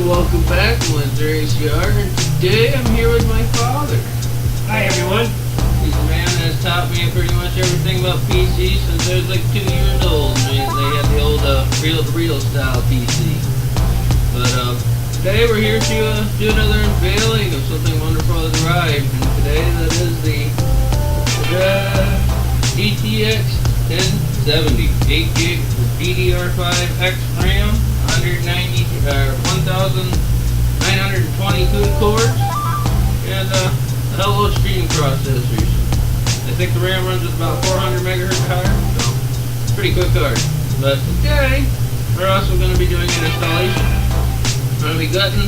welcome back, Mr. ACR, and today I'm here with my father. Hi everyone. He's a man that has taught me pretty much everything about PC since I was like 2 years old. They had the old reel-to-reel style PC. But today we're here to do another unveiling of something wonderful has arrived, and today that is the GTX 1070 8GB DDR5X RAM, 1,922 cores, and a hell of streaming processors. I think the RAM runs at about 400 megahertz higher, so pretty quick card. But today we're also going to be doing an installation. I'm going to be gutting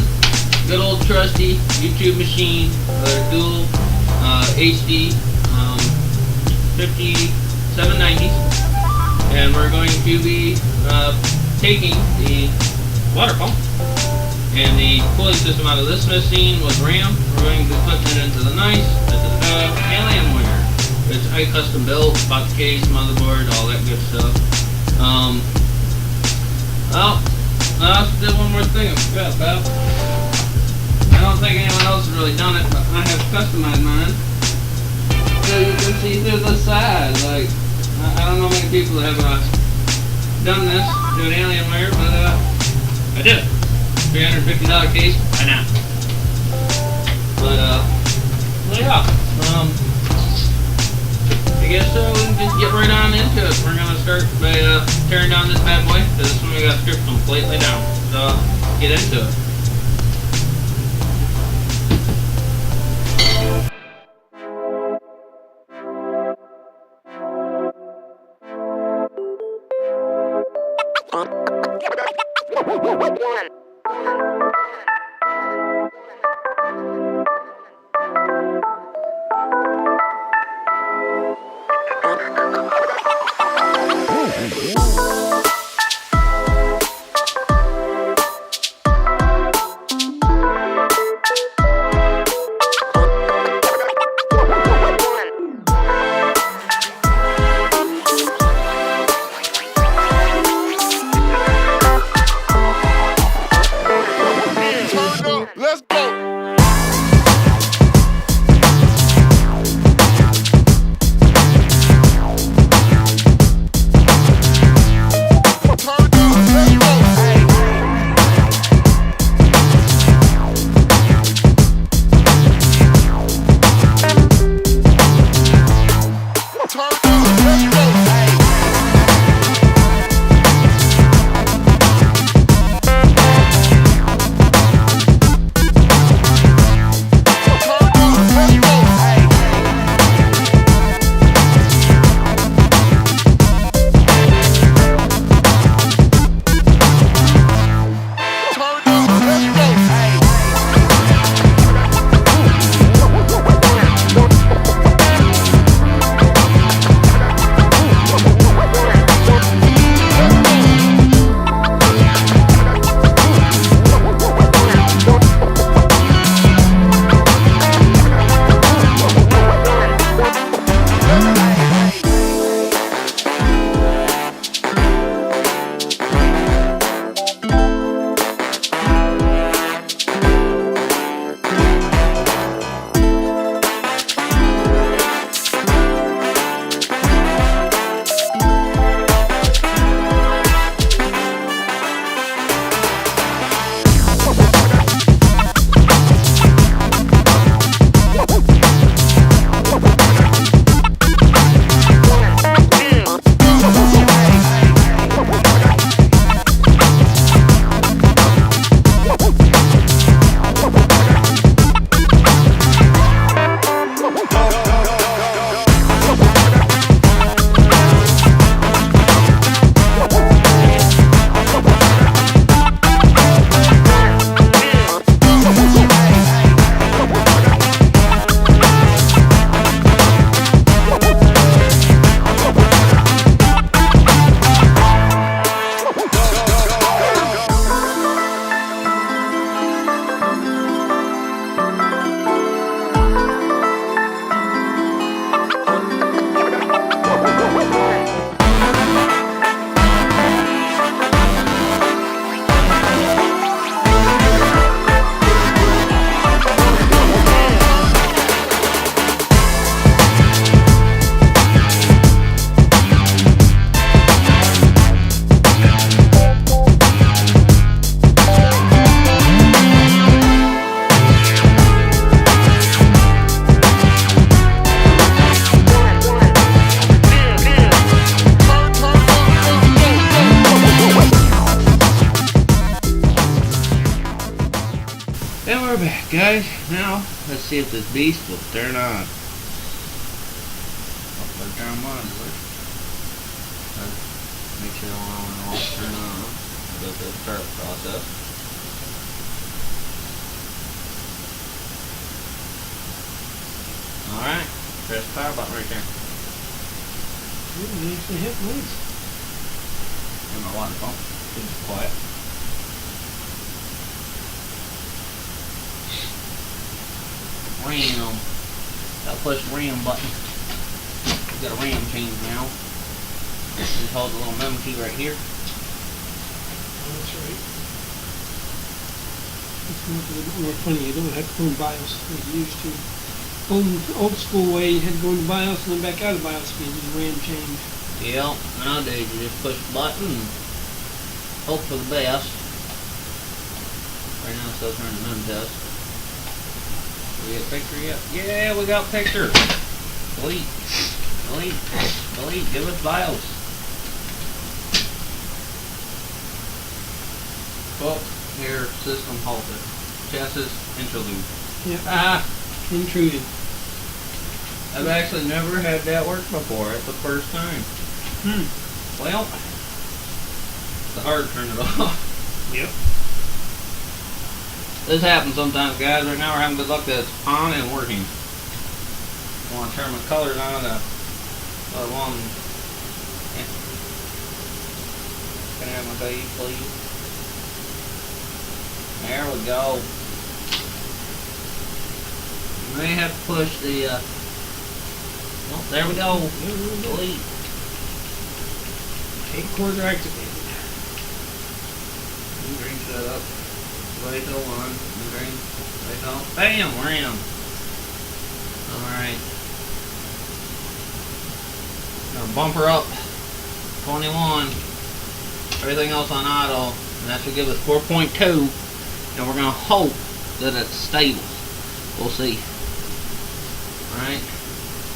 good old trusty YouTube machine, dual HD 5790s, and we're going to be taking the water pump and the cooling system out of this machine with RAM. We're going to be putting it into the nice Alienware, which I custom built, bought the case, motherboard, all that good stuff. Well, I also did one more thing I forgot about. I don't think anyone else has really done it, but I have customized mine. So you can see through the side, like, I don't know many people that have done this to an Alienware, but I did it. $350 case, why not? But yeah, I guess we can just get right on into it. We're gonna start by tearing down this bad boy. This one we got stripped completely down. So get into it. Let's go. Guys, now let's see if this beast will turn on. Better turn on mine first. Make sure all in all turn on. Go through the start process. Alright, press the power button right there. You actually hit once. And my water pump. Should be quiet. RAM. Gotta push the RAM button. We've got a RAM change now. Just hold the little memory key right here. Oh, that's right. It's a little more funny. You don't have to go in BIOS like you used to. Old school way, you had to go into BIOS and then back out of BIOS again. Just RAM change. Yep. Nowadays you just push the button and hope for the best. Right now it's still turning the moon test. We get a picture yet? Yeah, we got picture. Delete. Delete. Delete. Give us BIOS. Oh, here, system halted. Chassis interlude. Yep. Ah! Intruded. I've actually never had that work before. It's the first time. Well, it's hard to turn it off. Yep. This happens sometimes, guys. Right now we're having good luck that it's on and working. I want to turn my colors on to one. Yeah. Can I have my beige, please? There we go. You may have to push the, oh, there we go. Delete. Eight cores are activated. Green shut up. Wait till one. Green. Wait till. Bam! We're in them. Alright. Gonna bumper up 21. Everything else on auto. And that should give us 4.2. And we're gonna hope that it's stable. We'll see. Alright.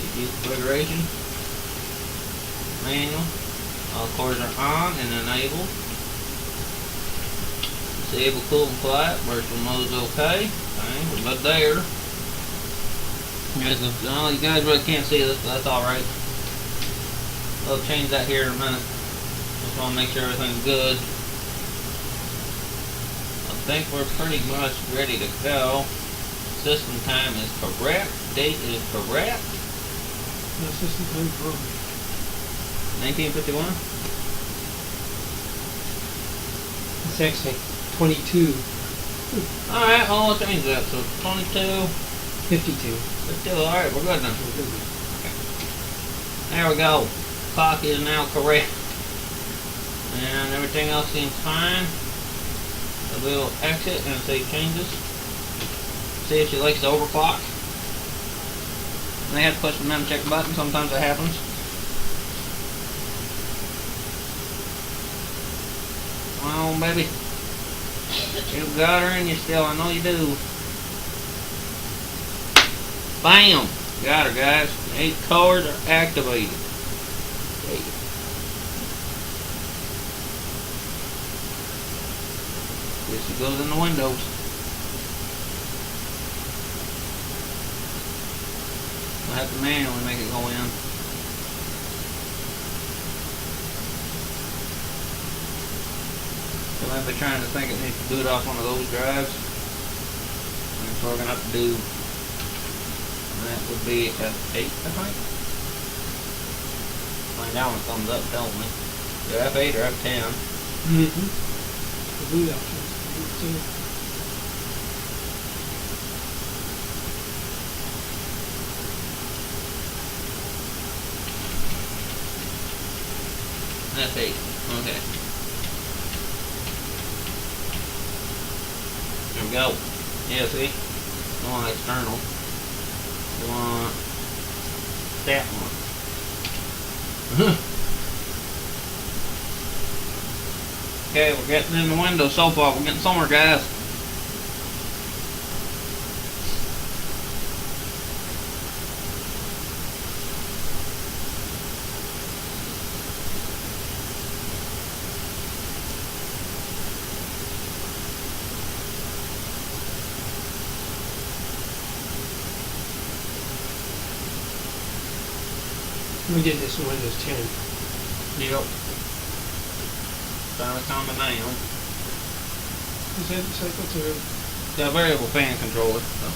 GPU configuration. Manual. All cores are on and enabled. Disable cool and quiet. Virtual mode's okay. Okay, we're good there. You guys really can't see this, but that's alright. I'll change that here in a minute. Just want to make sure everything's good. I think we're pretty much ready to go. System time is correct. Date is correct. No system time for 1951. It's actually 22. Alright, well, I'll change that. So 22. 52. 52. Alright, we're good now. Okay. There we go. Clock is now correct. And everything else seems fine. So we'll exit and save changes. See if she likes to overclock. And they have to push the mem check button. Sometimes it happens. Well, baby. You've got her in you still. I know you do. Bam! Got her, guys. 8 cores are activated. Okay. Guess it goes in the windows. I have to manually make it go in. So I've been trying to think it needs to boot off one of those drives. And that's what we're going to have to do. And that would be F8, I think. Find out when it comes up, tell me. Either F8 or F10. The boot options. F8. Okay. There we go. Yeah, see? We want external. We want that one. Okay, we're getting in the window so far. We're getting somewhere, guys. We did this in Windows 10. Yep. Trying to calm it down. Is that cycle to Got a variable fan controller. So.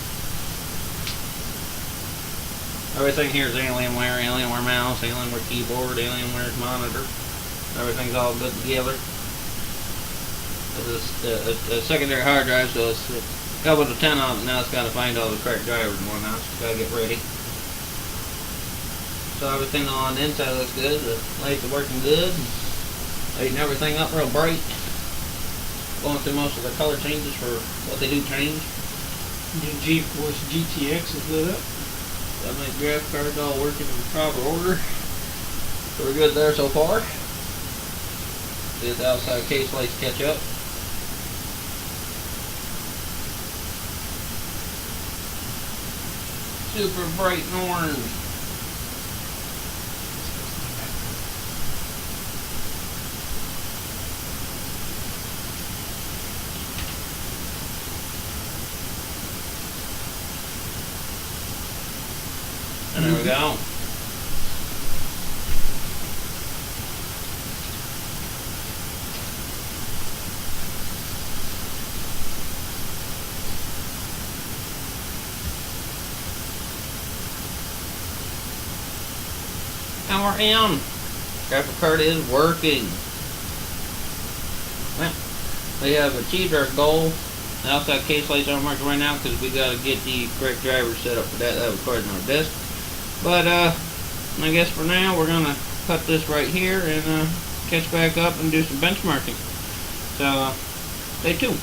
Everything here is Alienware, Alienware mouse, Alienware keyboard, Alienware monitor. Everything's all good together. It's a secondary hard drive, so it's got with a 10 on it now. It's got to find all the correct drivers and whatnot. So got to get ready. So everything on the inside looks good. The lights are working good. Lighting everything up real bright. Going through most of the color changes for what they do change. your GeForce GTX is lit up? Got my graphics cards all working in proper order. So we're good there so far. Did the outside case lights catch up. Super bright and orange. And there we go. And we're in. Graphic card is working. Well, we have achieved our goal. The outside case lights aren't working right now because we got to get the correct driver set up for that. That requires another disk. But I guess for now we're gonna cut this right here and catch back up and do some benchmarking. So stay tuned.